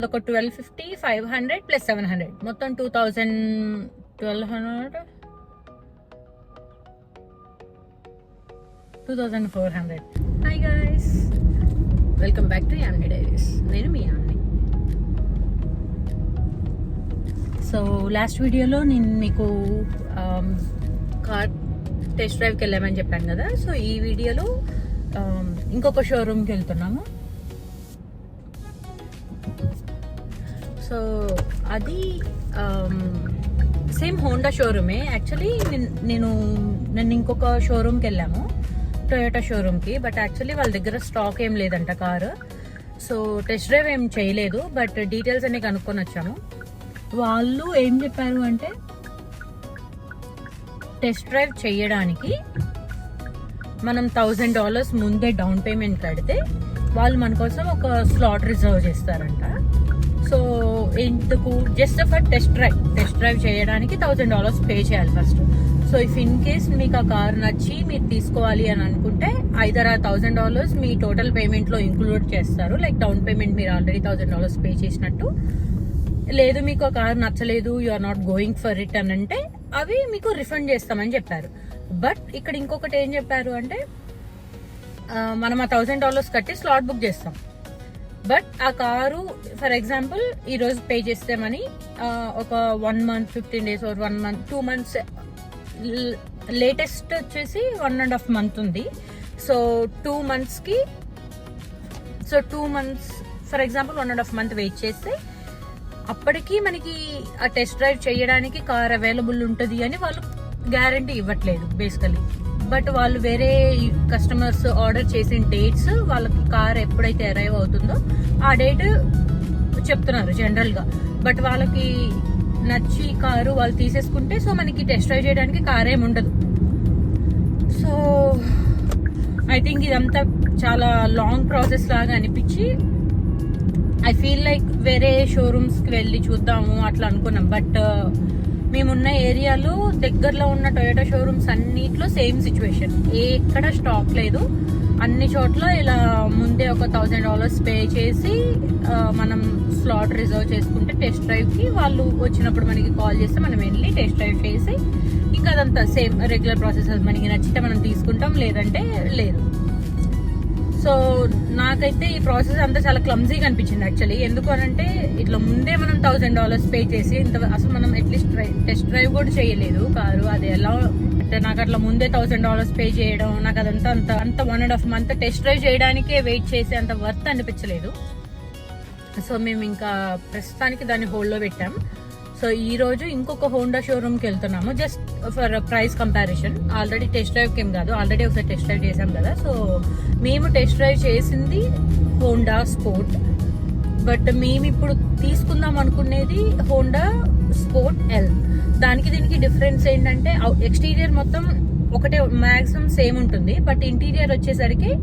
ఒక 1250, 500 ప్లస్ 700 మొత్తం 1200, 2400. Hi guys, welcome back to Yamni diaries. నేను మీ యామ్ని. సో లాస్ట్ వీడియోలో నేను మీకు కార్ టెస్ట్ డ్రైవ్కి వెళ్ళామని చెప్పాను కదా. సో ఈ వీడియోలో ఇంకొక షోరూమ్కి వెళ్తున్నాము. సో అది సేమ్ హోండా షోరూమే. యాక్చువల్లీ నేను ఇంకొక షోరూమ్కి వెళ్ళాము, టొయోటా షోరూమ్కి. బట్ యాక్చువల్లీ వాళ్ళ దగ్గర స్టాక్ ఏం లేదంట కారు. సో టెస్ట్ డ్రైవ్ ఏం చేయలేదు, బట్ డీటెయిల్స్ అన్ని కనుక్కొని వచ్చాము. వాళ్ళు ఏం చెప్పారు అంటే, టెస్ట్ డ్రైవ్ చేయడానికి మనం $1000 ముందే డౌన్ పేమెంట్ కడితే వాళ్ళు మన కోసం ఒక స్లాట్ రిజర్వ్ చేస్తారంట. సో ఎందుకు, జస్ట్ ఫర్ టెస్ట్ డ్రైవ్ చేయడానికి $1000 పే చేయాలి first. So if in case మీకు ఆ కార్ నచ్చి మీరు తీసుకోవాలి అని అనుకుంటే ఐదర్ ఆ $1000 మీ టోటల్ పేమెంట్లో ఇంక్లూడ్ చేస్తారు, లైక్ డౌన్ పేమెంట్ మీరు ఆల్రెడీ $1000 పే చేసినట్టు. లేదు మీకు ఆ కార్ నచ్చలేదు, you are not going for it అని అంటే అవి మీకు రిఫండ్ చేస్తామని చెప్పారు. బట్ ఇక్కడ ఇంకొకటి ఏం చెప్పారు అంటే, మనం ఆ $1000 కట్టి స్లాట్ బుక్ చేస్తాం. బట్ ఆ కారు ఫర్ ఎగ్జాంపుల్ ఈరోజు పే చేస్తే మనీ ఒక 1 month, 15 days, 1 month, 2 months, latest వచ్చేసి 1.5 month ఉంది. సో 2 monthsకి, so 2 months for example 1.5 month wait చేస్తే అప్పటికి మనకి ఆ టెస్ట్ డ్రైవ్ చేయడానికి కార్ అవైలబుల్ ఉంటుంది అని వాళ్ళు గ్యారంటీ ఇవ్వట్లేదు బేసికలీ. బట్ వాళ్ళు వేరే కస్టమర్స్ ఆర్డర్ చేసిన డేట్స్, వాళ్ళకి కార్ ఎప్పుడైతే అరైవ్ అవుతుందో ఆ డేట్ చెప్తున్నారు జనరల్గా. బట్ వాళ్ళకి నచ్చి కారు వాళ్ళు తీసేసుకుంటే సో మనకి టెస్ట్ డ్రైవ్ చేయడానికి కార్ ఏమి ఉండదు. సో ఐ థింక్ ఇదంతా చాలా లాంగ్ ప్రాసెస్ లాగా అనిపించి ఐ ఫీల్ లైక్ వేరే షోరూమ్స్కి వెళ్ళి చూద్దాము అట్లా అనుకున్నాం. బట్ మేమున్న ఏరియాలో దగ్గరలో ఉన్న టొయోటా షోరూమ్స్ అన్నిట్లో సేమ్ సిచ్యువేషన్, ఎక్కడ స్టాక్ లేదు. అన్ని చోట్ల ఇలా ముందే ఒక $1000 పే చేసి మనం స్లాట్ రిజర్వ్ చేసుకుంటే టెస్ట్ డ్రైవ్కి వాళ్ళు వచ్చినప్పుడు మనకి కాల్ చేస్తే మనం వెళ్ళి టెస్ట్ డ్రైవ్ చేసి ఇంకా అదంతా సేమ్ రెగ్యులర్ ప్రాసెస్. మనకి నచ్చితే మనం తీసుకుంటాం, లేదంటే లేదు. సో నాకైతే ఈ ప్రాసెస్ అంతా చాలా క్లమ్జీగా అనిపించింది యాక్చువల్లీ. ఎందుకు అనంటే ఇట్లా ముందే మనం $1000 పే చేసి అసలు మనం అట్లీస్ట్ టెస్ట్ డ్రైవ్ కూడా చేయలేదు కారు. అది ఎలా అంటే నాకు అట్లా ముందే $1000 పే చేయడం, నాకు అదంతా అంత 1.5 month టెస్ట్ డ్రైవ్ చేయడానికే వెయిట్ చేసి అంత వర్త్ అనిపించలేదు. సో మేము ఇంకా ప్రస్తుతానికి దాన్ని హోల్డ్లో పెట్టాం. సో ఈ రోజు ఇంకొక హోండా షోరూమ్కి వెళ్తున్నాము, just for price comparison. Already test డ్రైవ్కి ఏం కాదు, ఆల్రెడీ ఒకసారి టెస్ట్ డ్రైవ్ చేసాం కదా. సో మేము టెస్ట్ డ్రైవ్ చేసింది హోండా స్పోర్ట్, బట్ మేము ఇప్పుడు తీసుకుందాం అనుకునేది హోండా స్పోర్ట్ ఎల్. దానికి దీనికి డిఫరెన్స్ ఏంటంటే ఎక్స్టీరియర్ మొత్తం ఒకటే మ్యాక్సిమం సేమ్ ఉంటుంది, బట్ ఇంటీరియర్ వచ్చేసరికి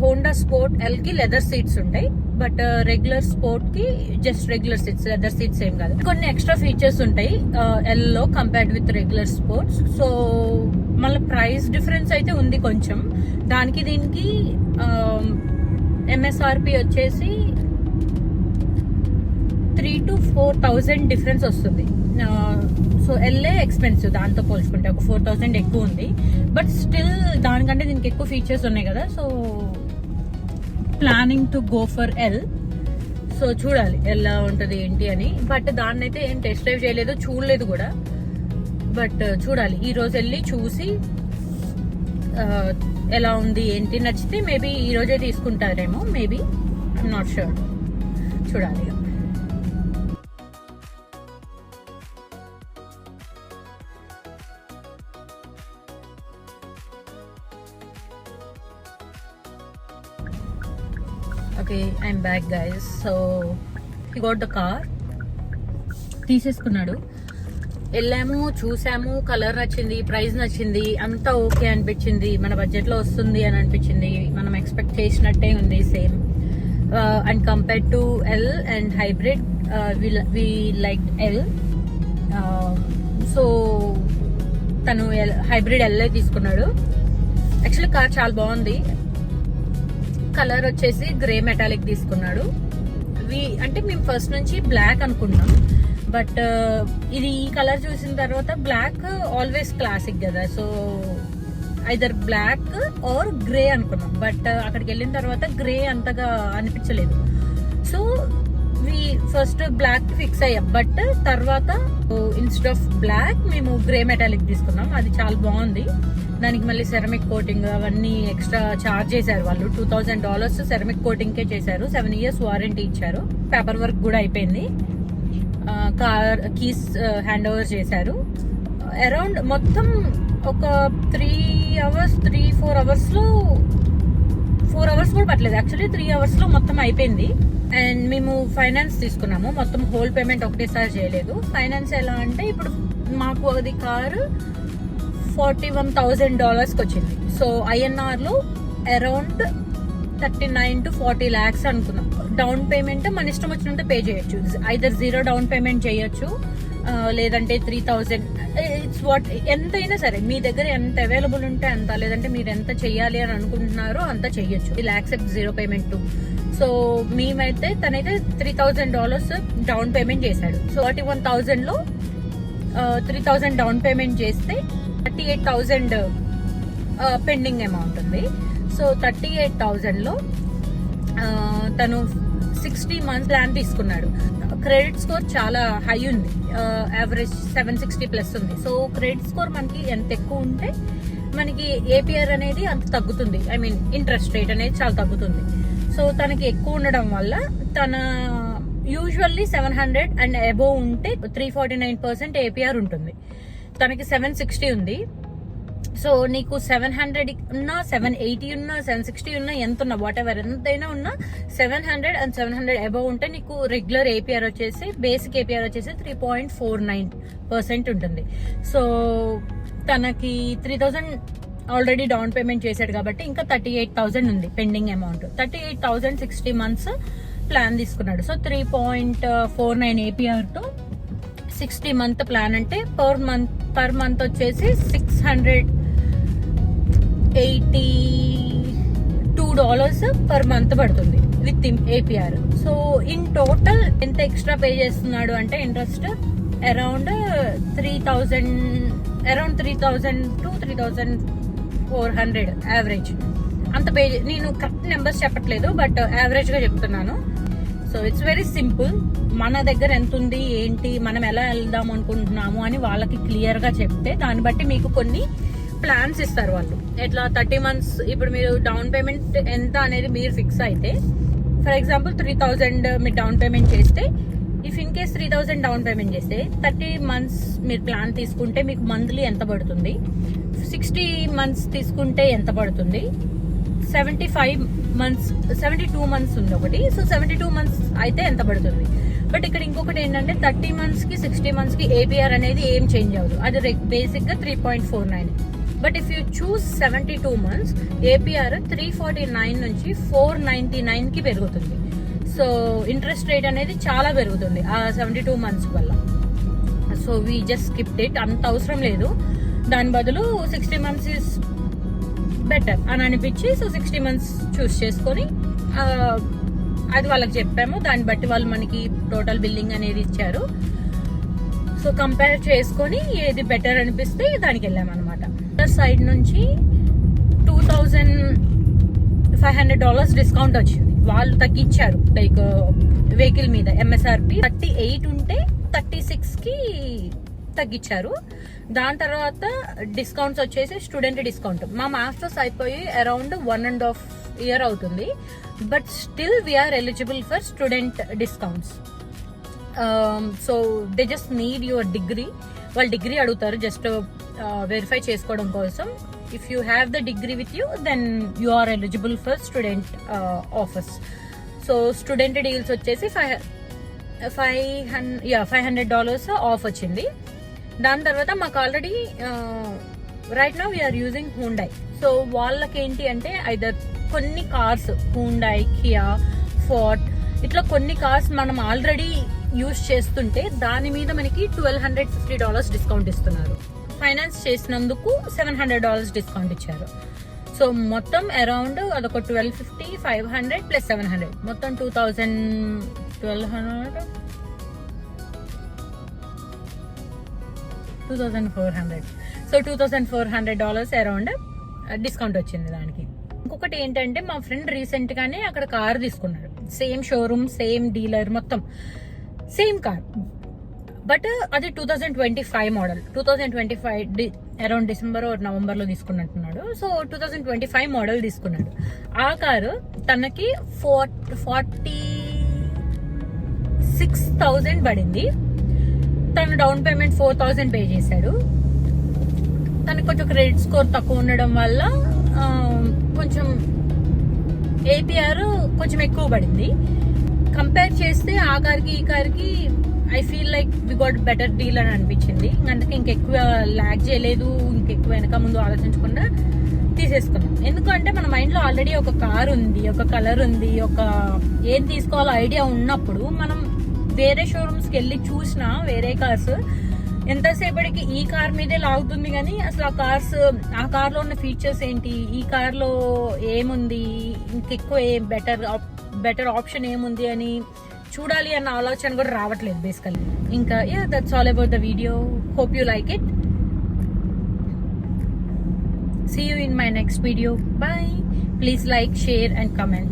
హోండా స్పోర్ట్ ఎల్ కి లెదర్ సీట్స్ ఉంటాయి, బట్ రెగ్యులర్ స్పోర్ట్ కి just regular seats, leather seats ఏం కాదు. కొన్ని ఎక్స్ట్రా ఫీచర్స్ ఉంటాయి ఎల్ లో compared with regular sports. So మళ్ళీ ప్రైస్ డిఫరెన్స్ అయితే ఉంది కొంచెం. దానికి దీనికి MSRP వచ్చేసి 3,000 to 4,000 డిఫరెన్స్ వస్తుంది. సో ఎల్ఏ ఎక్స్పెన్సివ్ దాంతో పోల్చుకుంటే ఒక 4,000 ఎక్కువ ఉంది. బట్ స్టిల్ దానికంటే దీనికి ఎక్కువ ఫీచర్స్ ఉన్నాయి కదా. So planning to go for L. So చూడాలి ఎలా ఉంటుంది ఏంటి అని. బట్ దాన్ని అయితే ఏం టెస్ట్ డ్రైవ్ చేయలేదు, చూడలేదు కూడా. బట్ చూడాలి, ఈ రోజు వెళ్ళి చూసి ఎలా ఉంది ఏంటి, నచ్చితే మేబీ ఈ రోజే తీసుకుంటారేమో, మేబీ, ఐఎమ్ నాట్ షూర్. చూడాలి. Okay, I'm back guys. So he got the car, తీసేసుకున్నాడు. వెళ్ళాము, చూసాము, కలర్ నచ్చింది, ప్రైస్ నచ్చింది, అంతా ఓకే అనిపించింది, మన బడ్జెట్లో వస్తుంది అని అనిపించింది. మనం ఎక్స్పెక్ట్ చేసినట్టే ఉంది same. And compared to L and hybrid, we like L. So తను హైబ్రిడ్ ఎల్ తీసుకున్నాడు. యాక్చువల్లీ కార్ చాలా బాగుంది. కలర్ వచ్చేసి గ్రే మెటాలిక్ తీసుకున్నాడు. అంటే మేము ఫస్ట్ నుంచి బ్లాక్ అనుకున్నాం, బట్ ఇది ఈ కలర్ చూసిన తర్వాత బ్లాక్ ఆల్వేస్ క్లాసిక్ కదా, so either black or grey అనుకున్నాం. బట్ అక్కడికి వెళ్ళిన తర్వాత గ్రే అంతగా అనిపించలేదు, సో ఫస్ట్ బ్లాక్ ఫిక్స్ అయ్యాం. బట్ తర్వాత ఇన్స్టెడ్ ఆఫ్ బ్లాక్ మేము గ్రే మెటాలిక్ తీసుకున్నాం. అది చాలా బాగుంది. దానికి మళ్ళీ సెరమిక్ కోటింగ్ అవన్నీ ఎక్స్ట్రా చార్జ్ చేశారు వాళ్ళు. $2,000 సెరమిక్ కోటింగ్ కే చేశారు. 7 years వారంటీ ఇచ్చారు. పేపర్ వర్క్ కూడా అయిపోయింది. కార్ కీస్ హ్యాండ్ ఓవర్ చేశారు. అరౌండ్ మొత్తం ఒక 3-4 hours లో 4 hours కూడా పట్టలేదు యాక్చువల్లీ. 3 hours లో మొత్తం అయిపోయింది. అండ్ మేము ఫైనాన్స్ తీసుకున్నాము. మొత్తం హోల్ పేమెంట్ ఒకటేసారి చేయలేదు. ఫైనాన్స్ ఎలా అంటే ఇప్పుడు మాకు అది కారు $41,000 వచ్చింది. సో INR లో అరౌండ్ 39 to 40 lakhs అనుకున్నాం. డౌన్ పేమెంట్ మన ఇష్టం వచ్చినంత పే చేయొచ్చు. ఐదర్ 0 డౌన్ పేమెంట్ చేయొచ్చు, లేదంటే 3,000. ఇట్స్ వాట్ ఎంతైనా సరే మీ దగ్గర ఎంత అవైలబుల్ ఉంటే అంత, లేదంటే మీరు ఎంత చెయ్యాలి అని అనుకుంటున్నారో అంత చెయ్యొచ్చు. Will accept 0 payment to. So మేమైతే తనైతే $3,000 డౌన్ పేమెంట్ చేశాడు. సో 41,000 లో 3,000 డౌన్ పేమెంట్ చేస్తే 38,000 పెండింగ్ అమౌంట్ ఉంది. సో 38,000 లో తను 60 months ప్లాన్ తీసుకున్నాడు. క్రెడిట్ స్కోర్ చాలా హై ఉంది, యావరేజ్ 760+ ఉంది. సో క్రెడిట్ స్కోర్ మనకి ఎంత ఎక్కువ ఉంటే మనకి APR అనేది అంత తగ్గుతుంది. ఐ మీన్ ఇంట్రెస్ట్ రేట్ అనేది చాలా తగ్గుతుంది. సో తనకి ఎక్కువ ఉండడం వల్ల తన యూజువల్లీ 700 and above ఉంటే 349% APR ఉంటుంది. తనకి 760 ఉంది. సో నీకు 700 ఉన్నా, 780 ఉన్నా, 760 ఉన్నా, ఎంత ఉన్నా, వాట్ ఎవర్ ఎంతైనా ఉన్నా 700 and 700 అబవ్ ఉంటే నీకు రెగ్యులర్ APR వచ్చేసి, బేసిక్ APR వచ్చేసి 3.49% ఉంటుంది. సో తనకి 3,000 ఆల్రెడీ డౌన్ పేమెంట్ చేశాడు కాబట్టి ఇంకా 38,000 ఉంది పెండింగ్ అమౌంట్. 38,000 60 months ప్లాన్ తీసుకున్నాడు. సో 3.49 APR తో 60 month ప్లాన్ అంటే పర్ మంత్ వచ్చేసి $682 పర్ మంత్ పడుతుంది with APR. So in total ఎంత ఎక్స్ట్రా పే చేస్తున్నాడు అంటే ఇంట్రెస్ట్ అరౌండ్ 3,000 to 3,400 యావరేజ్ అంత పే. నేను కరెక్ట్ నెంబర్స్ చెప్పట్లేదు, బట్ యావరేజ్ గా చెప్తున్నాను. So it's very simple. మన దగ్గర ఎంత ఉంది ఏంటి, మనం ఎలా వెళ్దాం అనుకుంటున్నాము అని వాళ్ళకి క్లియర్ గా చెప్తే దాన్ని బట్టి మీకు కొన్ని ప్లాన్స్ ఇస్తారు వాళ్ళు. ఎట్లా 30 months ఇప్పుడు మీరు డౌన్ పేమెంట్ ఎంత అనేది మీరు ఫిక్స్ అయితే, ఫర్ ఎగ్జాంపుల్ 3,000 మీరు డౌన్ పేమెంట్ చేస్తే, if in case 3,000 down payment చేస్తే 30 months మీరు ప్లాన్ తీసుకుంటే మీకు మంత్లీ ఎంత పడుతుంది, 60 months తీసుకుంటే ఎంత పడుతుంది, 72 months ఉంది ఒకటి. సో 72 months అయితే ఎంత పడుతుంది. బట్ ఇక్కడ ఇంకొకటి ఏంటంటే 30 months కి 60 months కి APR అనేది ఏం చేంజ్ అవ్వదు. అది బేసిక్ గా 3.49. But if you choose 72 months APR 349 నుంచి 499 కి పెరుగుతుంది. సో ఇంట్రెస్ట్ రేట్ అనేది చాలా పెరుగుతుంది ఆ 72 months వల్ల. So we just skipped it. అంత అవసరం లేదు. దాని బదులు 60 months ఇస్ బెటర్ అని అనిపించి సో 60 months చూస్ చేసుకొని అది వాళ్ళకి చెప్పాము. దాన్ని బట్టి వాళ్ళు మనకి టోటల్ బిల్లింగ్ అనేది ఇచ్చారు. సో కంపేర్ చేసుకొని ఏది బెటర్ అనిపిస్తే దానికి వెళ్ళాము అనమాట. సైడ్ నుంచి $2,500 డిస్కౌంట్ వచ్చింది. వాళ్ళు తగ్గించారు. లైక్ వెహికల్ మీద MSRP 38 ఉంటే 36 కి తగ్గించారు. దాని తర్వాత డిస్కౌంట్స్ వచ్చేసి స్టూడెంట్ డిస్కౌంట్. మా మాస్టర్స్ అయిపోయి అరౌండ్ 1.5 years అవుతుంది. But still we are eligible for student discounts. So they just need your degree. వాళ్ళు డిగ్రీ అడుగుతారు జస్ట్ వెరిఫై చేసుకోవడం కోసం. If you have the degree with you then you are eligible for student offers. So student deals వచ్చేసి $500 off వచ్చింది. దాని తర్వాత మాకు already right now we are using Hyundai. So వాళ్ళకి ఏంటి అంటే ఐదర్ కొన్ని కార్స్ హూండాయ్, కియా, ఫోర్డ్ ఇట్లా కొన్ని కార్స్ మనం ఆల్రెడీ యూజ్ చేస్తుంటే దాని మీద మనకి $1,250 డిస్కౌంట్ ఇస్తున్నారు. ఫైనాన్స్ చేసినందుకు $700 డిస్కౌంట్ ఇచ్చారు. సో మొత్తం అరౌండ్ అదొక 1,250, 500 + 700 మొత్తం 2,000 1200 $2,400. సో $2,400 అరౌండ్ డిస్కౌంట్ వచ్చింది దానికి. ఇంకొకటి ఏంటంటే మా ఫ్రెండ్ రీసెంట్ గానే అక్కడ కార్ తీసుకున్నాడు, సేమ్ షోరూమ్, సేమ్ డీలర్, మొత్తం సేమ్ కార్. బట్ అది 2025 మోడల్. 2025 అరౌండ్ డిసెంబర్ నవంబర్ లో తీసుకున్నట్టున్నాడు. సో 2025 మోడల్ తీసుకున్నాడు. ఆ కారు తనకి 46,000 పడింది. తను డౌన్ పేమెంట్ 4,000 పే చేశాడు. తనకు కొంచెం క్రెడిట్ స్కోర్ తక్కువ ఉండడం వల్ల కొంచెం ఏపీఆర్ కొంచెం ఎక్కువ పడింది. కంపేర్ చేస్తే ఆ కార్కి ఈ కార్కి I feel like we got better deal అని అనిపించింది. అందుకే ఇంకెక్కువ ల్యాగ్ చేయలేదు, ఇంకెక్కువ వెనక ముందు ఆలోచించకుండా తీసేసుకున్నాం. ఎందుకంటే మన మైండ్ లో ఆల్రెడీ ఒక కార్ ఉంది, ఒక కలర్ ఉంది, ఒక ఏం తీసుకోవాలో ఐడియా ఉన్నప్పుడు మనం వేరే షోరూమ్స్కి వెళ్ళి చూసినా వేరే కార్స్ ఎంతసేపటికి ఈ కార్ మీదే లాగుతుంది కానీ అసలు ఆ కార్ లో ఉన్న ఫీచర్స్ ఏంటి, ఈ కార్ లో ఏముంది, ఇంకెక్కువ బెటర్ ఆప్షన్ ఏముంది అని చూడాలి అన్న ఆలోచన కూడా రావట్లేదు బేసికల్లీ. ఇంకా that's all about the video. Hope you like it. See you in my next video. Bye. Please like, share and comment.